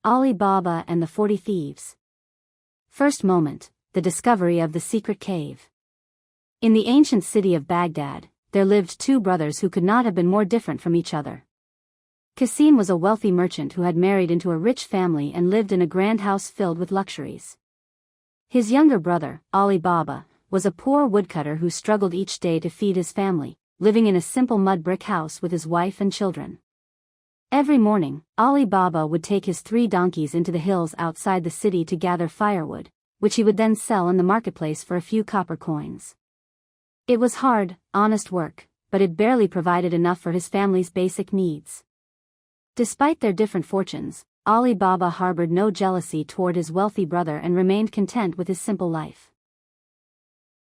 Alibaba and the 40 Thieves. First moment, the discovery of the secret cave. In the ancient city of Baghdad, there lived two brothers who could not have been more different from each other. Qasim was a wealthy merchant who had married into a rich family and lived in a grand house filled with luxuries. His younger brother, Alibaba, was a poor woodcutter who struggled each day to feed his family, living in a simple mud brick house with his wife and children. Every morning, Alibaba would take his 3 donkeys into the hills outside the city to gather firewood, which he would then sell in the marketplace for a few copper coins. It was hard, honest work, but it barely provided enough for his family's basic needs. Despite their different fortunes, Alibaba harbored no jealousy toward his wealthy brother and remained content with his simple life.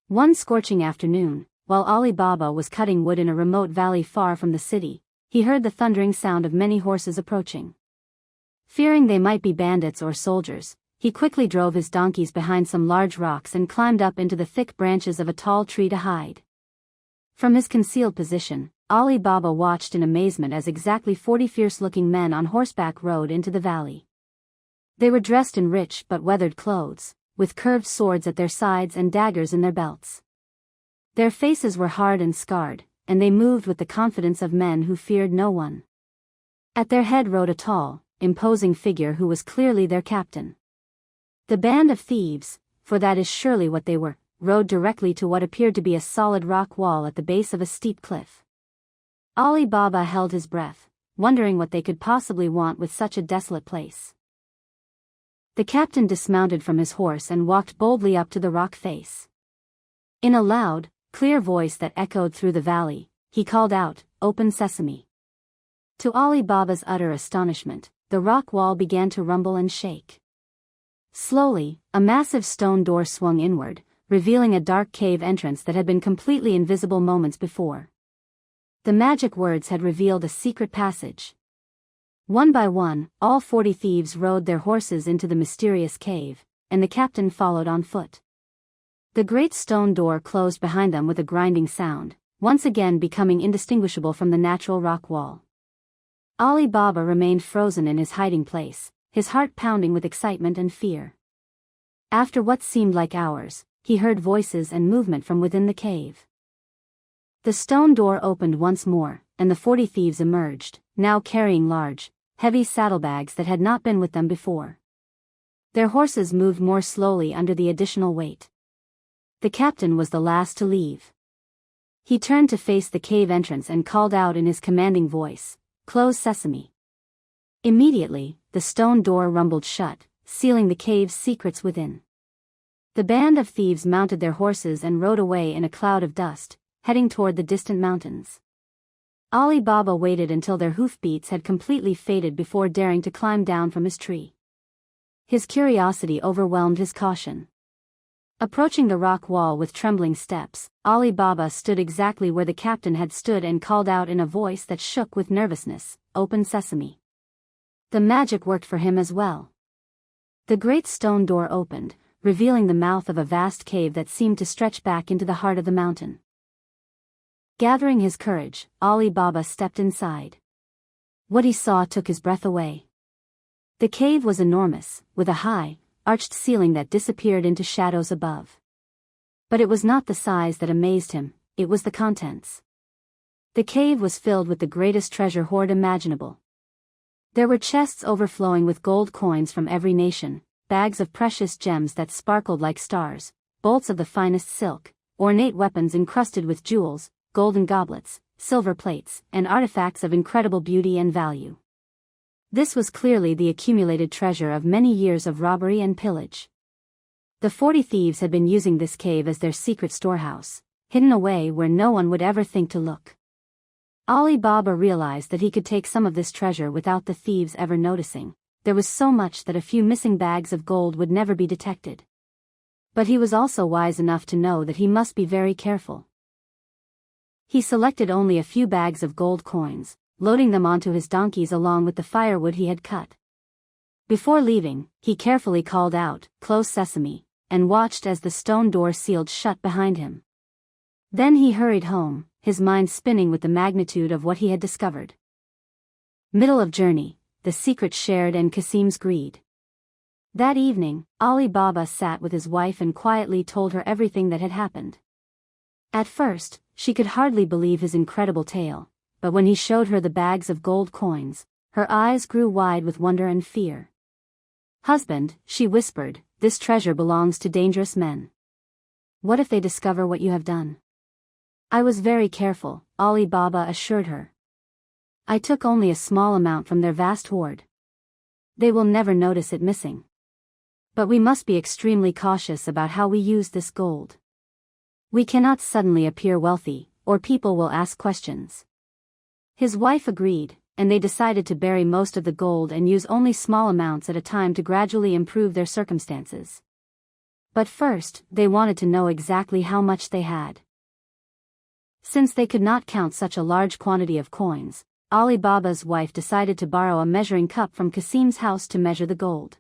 One scorching afternoon, while Alibaba was cutting wood in a remote valley far from the city, he heard the thundering sound of many horses approaching. Fearing they might be bandits or soldiers, he quickly drove his donkeys behind some large rocks and climbed up into the thick branches of a tall tree to hide. From his concealed position, Alibaba watched in amazement as exactly 40 fierce-looking men on horseback rode into the valley. They were dressed in rich but weathered clothes, with curved swords at their sides and daggers in their belts. Their faces were hard and scarred, and they moved with the confidence of men who feared no one. At their head rode a tall, imposing figure who was clearly their captain. The band of thieves, for that is surely what they were, rode directly to what appeared to be a solid rock wall at the base of a steep cliff. Alibaba held his breath, wondering what they could possibly want with such a desolate place. The captain dismounted from his horse and walked boldly up to the rock face. In a loud, clear voice that echoed through the valley, he called out, "Open sesame." To Alibaba's utter astonishment, the rock wall began to rumble and shake. Slowly, a massive stone door swung inward, revealing a dark cave entrance that had been completely invisible moments before. The magic words had revealed a secret passage. One by one, all 40 thieves rode their horses into the mysterious cave, and the captain followed on foot. The great stone door closed behind them with a grinding sound, once again becoming indistinguishable from the natural rock wall. Alibaba remained frozen in his hiding place, his heart pounding with excitement and fear. After what seemed like hours, he heard voices and movement from within the cave. The stone door opened once more, and the 40 thieves emerged, now carrying large, heavy saddlebags that had not been with them before. Their horses moved more slowly under the additional weight. The captain was the last to leave. He turned to face the cave entrance and called out in his commanding voice, "Close sesame." Immediately, the stone door rumbled shut, sealing the cave's secrets within. The band of thieves mounted their horses and rode away in a cloud of dust, heading toward the distant mountains. Alibaba waited until their hoofbeats had completely faded before daring to climb down from his tree. His curiosity overwhelmed his caution. Approaching the rock wall with trembling steps, Alibaba stood exactly where the captain had stood and called out in a voice that shook with nervousness, "Open sesame." The magic worked for him as well. The great stone door opened, revealing the mouth of a vast cave that seemed to stretch back into the heart of the mountain. Gathering his courage, Alibaba stepped inside. What he saw took his breath away. The cave was enormous, with a high, arched ceiling that disappeared into shadows above. But it was not the size that amazed him, it was the contents. The cave was filled with the greatest treasure hoard imaginable. There were chests overflowing with gold coins from every nation, bags of precious gems that sparkled like stars, bolts of the finest silk, ornate weapons encrusted with jewels, golden goblets, silver plates, and artifacts of incredible beauty and value. This was clearly the accumulated treasure of many years of robbery and pillage. The 40 thieves had been using this cave as their secret storehouse, hidden away where no one would ever think to look. Alibaba realized that he could take some of this treasure without the thieves ever noticing. There was so much that a few missing bags of gold would never be detected. But he was also wise enough to know that he must be very careful. He selected only a few bags of gold coins, loading them onto his donkeys along with the firewood he had cut. Before leaving, he carefully called out, "Close sesame," and watched as the stone door sealed shut behind him. Then he hurried home, his mind spinning with the magnitude of what he had discovered. Middle of journey, the secret shared and Kasim's greed. That evening, Alibaba sat with his wife and quietly told her everything that had happened. At first, she could hardly believe his incredible tale, but when he showed her the bags of gold coins, her eyes grew wide with wonder and fear. "Husband," she whispered, "this treasure belongs to dangerous men. What if they discover what you have done?" "I was very careful," Alibaba assured her. "I took only a small amount from their vast hoard. They will never notice it missing. But we must be extremely cautious about how we use this gold. We cannot suddenly appear wealthy, or people will ask questions." His wife agreed, and they decided to bury most of the gold and use only small amounts at a time to gradually improve their circumstances. But first, they wanted to know exactly how much they had. Since they could not count such a large quantity of coins, Alibaba's wife decided to borrow a measuring cup from Kasim's house to measure the gold.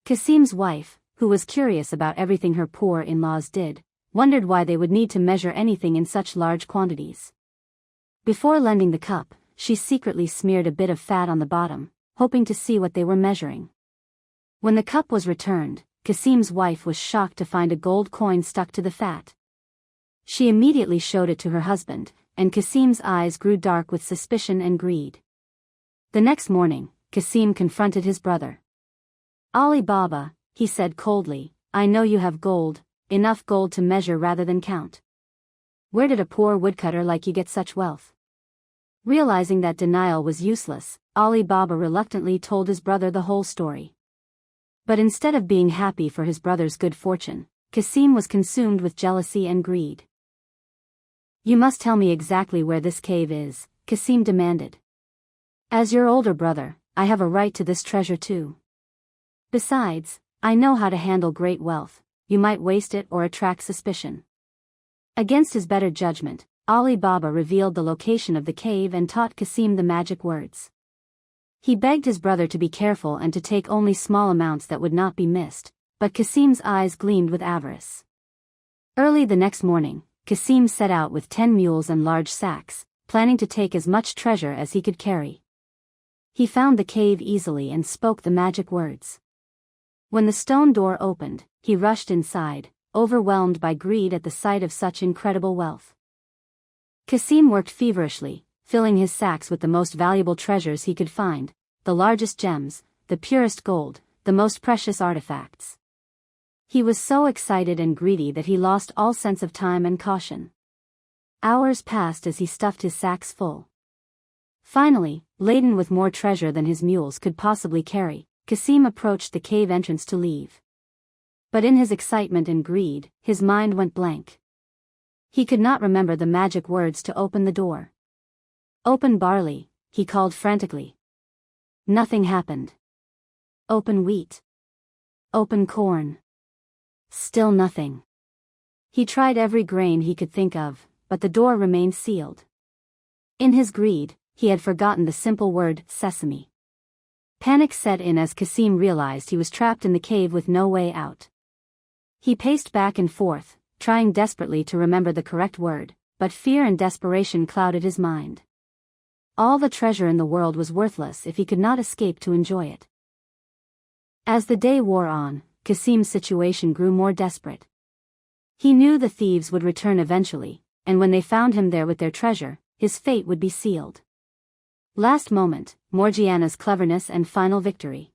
Kasim's wife, who was curious about everything her poor in-laws did, wondered why they would need to measure anything in such large quantities. Before lending the cup, she secretly smeared a bit of fat on the bottom, hoping to see what they were measuring. When the cup was returned, Kasim's wife was shocked to find a gold coin stuck to the fat. She immediately showed it to her husband, and Kasim's eyes grew dark with suspicion and greed. The next morning, Kasim confronted his brother. "Alibaba," he said coldly, "I know you have gold, enough gold to measure rather than count. Where did a poor woodcutter like you get such wealth?" Realizing that denial was useless, Alibaba reluctantly told his brother the whole story. But instead of being happy for his brother's good fortune, Kasim was consumed with jealousy and greed. "You must tell me exactly where this cave is," Kasim demanded. "As your older brother, I have a right to this treasure too. Besides, I know how to handle great wealth. You might waste it or attract suspicion." Against his better judgment, Alibaba revealed the location of the cave and taught Kasim the magic words. He begged his brother to be careful and to take only small amounts that would not be missed, but Kasim's eyes gleamed with avarice. Early the next morning, Kasim set out with 10 mules and large sacks, planning to take as much treasure as he could carry. He found the cave easily and spoke the magic words. When the stone door opened, he rushed inside, overwhelmed by greed at the sight of such incredible wealth. Kasim worked feverishly, filling his sacks with the most valuable treasures he could find, the largest gems, the purest gold, the most precious artifacts. He was so excited and greedy that he lost all sense of time and caution. Hours passed as he stuffed his sacks full. Finally, laden with more treasure than his mules could possibly carry, Kasim approached the cave entrance to leave. But in his excitement and greed, his mind went blank. He could not remember the magic words to open the door. "Open barley," he called frantically. Nothing happened. "Open wheat. Open corn." Still nothing. He tried every grain he could think of, but the door remained sealed. In his greed, he had forgotten the simple word, sesame. Panic set in as Kasim realized he was trapped in the cave with no way out. He paced back and forth, trying desperately to remember the correct word, but fear and desperation clouded his mind. All the treasure in the world was worthless if he could not escape to enjoy it. As the day wore on, Kasim's situation grew more desperate. He knew the thieves would return eventually, and when they found him there with their treasure, his fate would be sealed. Last moment, Morgiana's cleverness and final victory.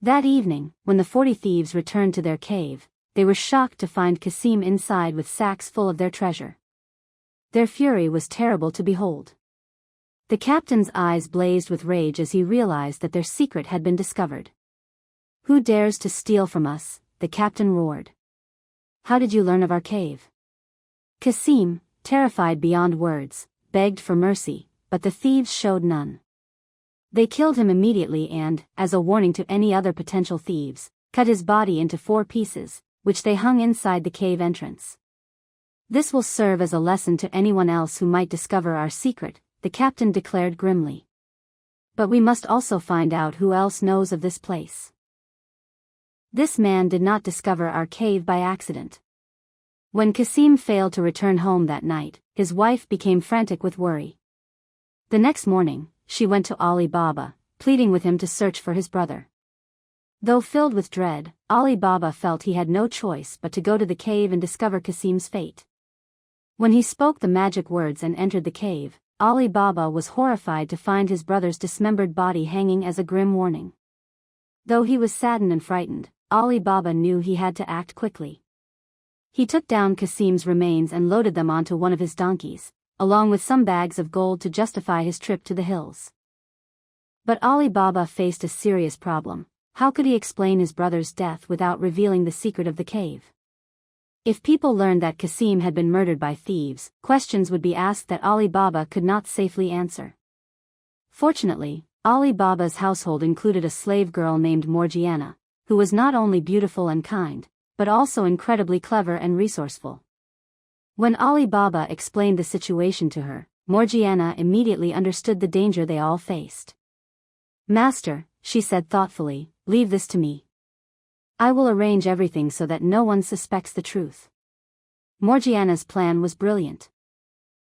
That evening, when the 40 thieves returned to their cave, they were shocked to find Kasim inside with sacks full of their treasure. Their fury was terrible to behold. The captain's eyes blazed with rage as he realized that their secret had been discovered. "Who dares to steal from us?" the captain roared. "How did you learn of our cave?" Kasim, terrified beyond words, begged for mercy, but the thieves showed none. They killed him immediately and, as a warning to any other potential thieves, cut his body into 4 pieces, which they hung inside the cave entrance. "This will serve as a lesson to anyone else who might discover our secret," the captain declared grimly. "But we must also find out who else knows of this place. This man did not discover our cave by accident." When Kasim failed to return home that night, his wife became frantic with worry. The next morning, she went to Alibaba, pleading with him to search for his brother. Though filled with dread, Ali Baba felt he had no choice but to go to the cave and discover Kasim's fate. When he spoke the magic words and entered the cave, Ali Baba was horrified to find his brother's dismembered body hanging as a grim warning. Though he was saddened and frightened, Ali Baba knew he had to act quickly. He took down Kasim's remains and loaded them onto one of his donkeys, along with some bags of gold to justify his trip to the hills. But Ali Baba faced a serious problem. How could he explain his brother's death without revealing the secret of the cave? If people learned that Kasim had been murdered by thieves, questions would be asked that Ali Baba could not safely answer. Fortunately, Ali Baba's household included a slave girl named Morgiana, who was not only beautiful and kind, but also incredibly clever and resourceful. When Ali Baba explained the situation to her, Morgiana immediately understood the danger they all faced. "Master," she said thoughtfully, "leave this to me. I will arrange everything so that no one suspects the truth." Morgiana's plan was brilliant.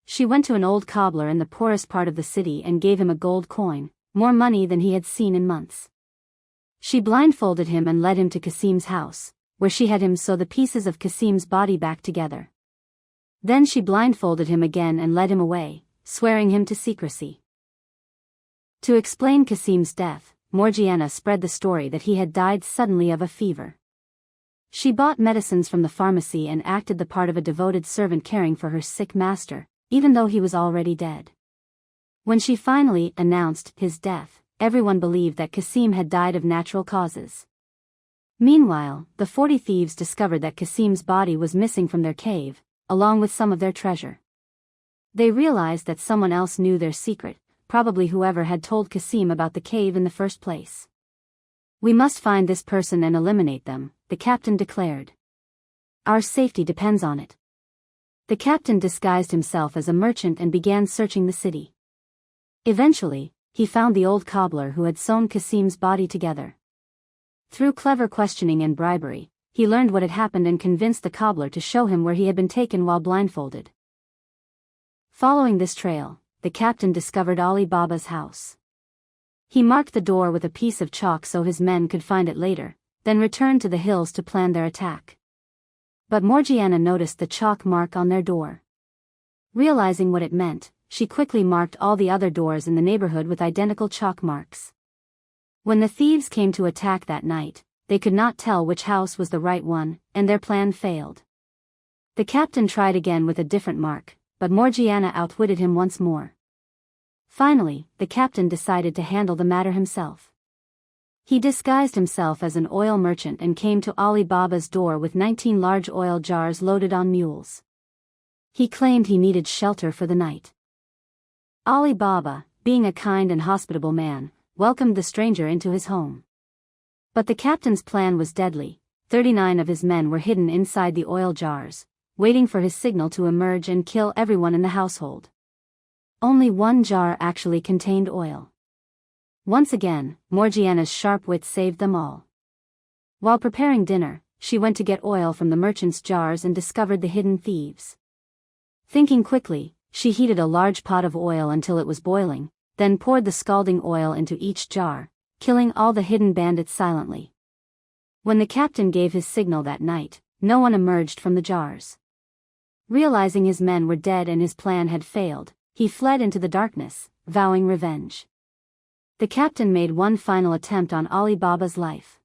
She went to an old cobbler in the poorest part of the city and gave him a gold coin, more money than he had seen in months. She blindfolded him and led him to Kasim's house, where she had him sew the pieces of Kasim's body back together. Then she blindfolded him again and led him away, swearing him to secrecy. To explain Kasim's death, Morgiana spread the story that he had died suddenly of a fever. She bought medicines from the pharmacy and acted the part of a devoted servant caring for her sick master, even though he was already dead. When she finally announced his death, everyone believed that Kasim had died of natural causes. Meanwhile, the 40 thieves discovered that Kasim's body was missing from their cave, along with some of their treasure. They realized that someone else knew their secret, probably whoever had told Kasim about the cave in the first place. "We must find this person and eliminate them," the captain declared. "Our safety depends on it." The captain disguised himself as a merchant and began searching the city. Eventually, he found the old cobbler who had sewn Kasim's body together. Through clever questioning and bribery, he learned what had happened and convinced the cobbler to show him where he had been taken while blindfolded. Following this trail, the captain discovered Ali Baba's house. He marked the door with a piece of chalk so his men could find it later, then returned to the hills to plan their attack. But Morgiana noticed the chalk mark on their door. Realizing what it meant, she quickly marked all the other doors in the neighborhood with identical chalk marks. When the thieves came to attack that night, they could not tell which house was the right one, and their plan failed. The captain tried again with a different mark, but Morgiana outwitted him once more. Finally, the captain decided to handle the matter himself. He disguised himself as an oil merchant and came to Ali Baba's door with 19 large oil jars loaded on mules. He claimed he needed shelter for the night. Ali Baba, being a kind and hospitable man, welcomed the stranger into his home. But the captain's plan was deadly. 39 of his men were hidden inside the oil jars, waiting for his signal to emerge and kill everyone in the household. Only one jar actually contained oil. Once again, Morgiana's sharp wit saved them all. While preparing dinner, she went to get oil from the merchant's jars and discovered the hidden thieves. Thinking quickly, she heated a large pot of oil until it was boiling, then poured the scalding oil into each jar, killing all the hidden bandits silently. When the captain gave his signal that night, no one emerged from the jars. Realizing his men were dead and his plan had failed, he fled into the darkness, vowing revenge. The captain made one final attempt on Ali Baba's life.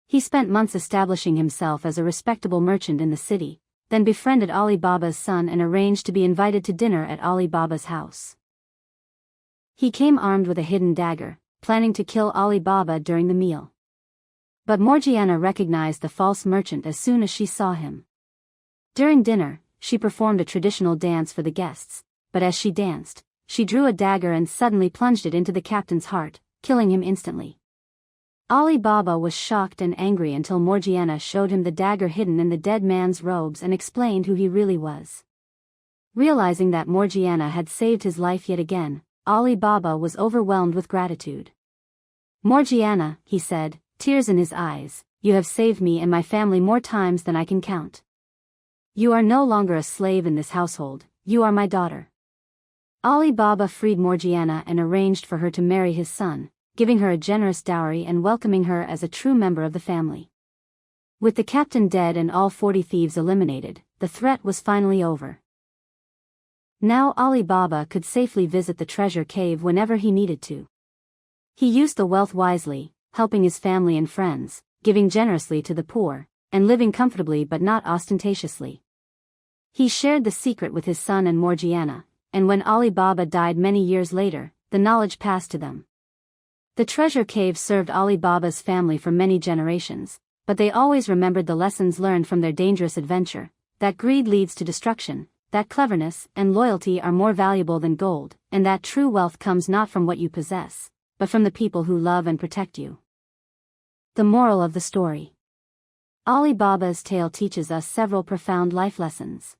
He spent months establishing himself as a respectable merchant in the city, then befriended Ali Baba's son and arranged to be invited to dinner at Ali Baba's house. He came armed with a hidden dagger, planning to kill Ali Baba during the meal. But Morgiana recognized the false merchant as soon as she saw him. During dinner, she performed a traditional dance for the guests, but as she danced, she drew a dagger and suddenly plunged it into the captain's heart, killing him instantly. Ali Baba was shocked and angry until Morgiana showed him the dagger hidden in the dead man's robes and explained who he really was. Realizing that Morgiana had saved his life yet again, Ali Baba was overwhelmed with gratitude. "Morgiana," he said, tears in his eyes, "you have saved me and my family more times than I can count. You are no longer a slave in this household, you are my daughter." Ali Baba freed Morgiana and arranged for her to marry his son, giving her a generous dowry and welcoming her as a true member of the family. With the captain dead and all 40 thieves eliminated, the threat was finally over. Now Alibaba could safely visit the treasure cave whenever he needed to. He used the wealth wisely, helping his family and friends, giving generously to the poor, and living comfortably but not ostentatiously. He shared the secret with his son and Morgiana, and when Alibaba died many years later, the knowledge passed to them. The treasure cave served Alibaba's family for many generations, but they always remembered the lessons learned from their dangerous adventure, that greed leads to destruction, that cleverness and loyalty are more valuable than gold, and that true wealth comes not from what you possess, but from the people who love and protect you. The moral of the story. Alibaba's tale teaches us several profound life lessons.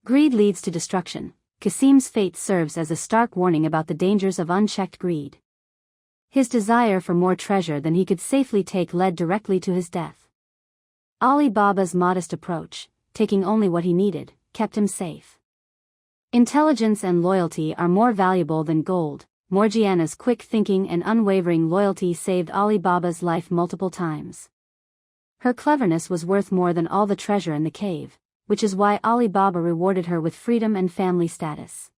Greed leads to destruction. Qasim's fate serves as a stark warning about the dangers of unchecked greed. His desire for more treasure than he could safely take led directly to his death. Alibaba's modest approach, taking only what he needed, kept him safe. Intelligence and loyalty are more valuable than gold. Morgiana's quick thinking and unwavering loyalty saved Alibaba's life multiple times. Her cleverness was worth more than all the treasure in the cave, which is why Alibaba rewarded her with freedom and family status.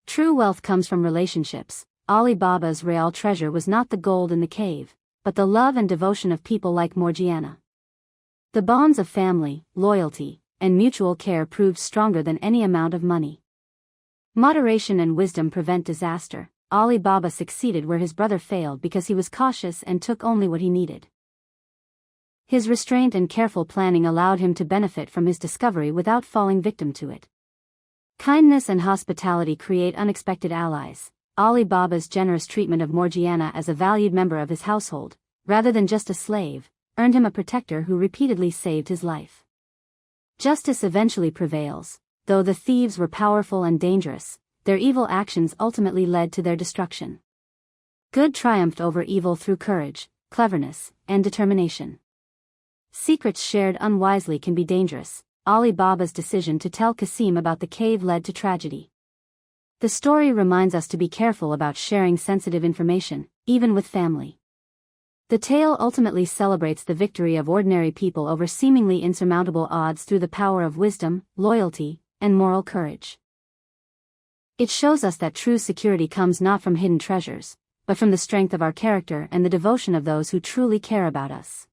True wealth comes from relationships. Alibaba's real treasure was not the gold in the cave, but the love and devotion of people like Morgiana. The bonds of family, loyalty, and mutual care proved stronger than any amount of money. Moderation and wisdom prevent disaster. Alibaba succeeded where his brother failed because he was cautious and took only what he needed. His restraint and careful planning allowed him to benefit from his discovery without falling victim to it. Kindness and hospitality create unexpected allies. Alibaba's generous treatment of Morgiana as a valued member of his household, rather than just a slave, earned him a protector who repeatedly saved his life. Justice eventually prevails. Though the thieves were powerful and dangerous, their evil actions ultimately led to their destruction. Good triumphed over evil through courage, cleverness, and determination. Secrets shared unwisely can be dangerous. Alibaba's decision to tell Qasim about the cave led to tragedy. The story reminds us to be careful about sharing sensitive information, even with family. The tale ultimately celebrates the victory of ordinary people over seemingly insurmountable odds through the power of wisdom, loyalty, and moral courage. It shows us that true security comes not from hidden treasures, but from the strength of our character and the devotion of those who truly care about us.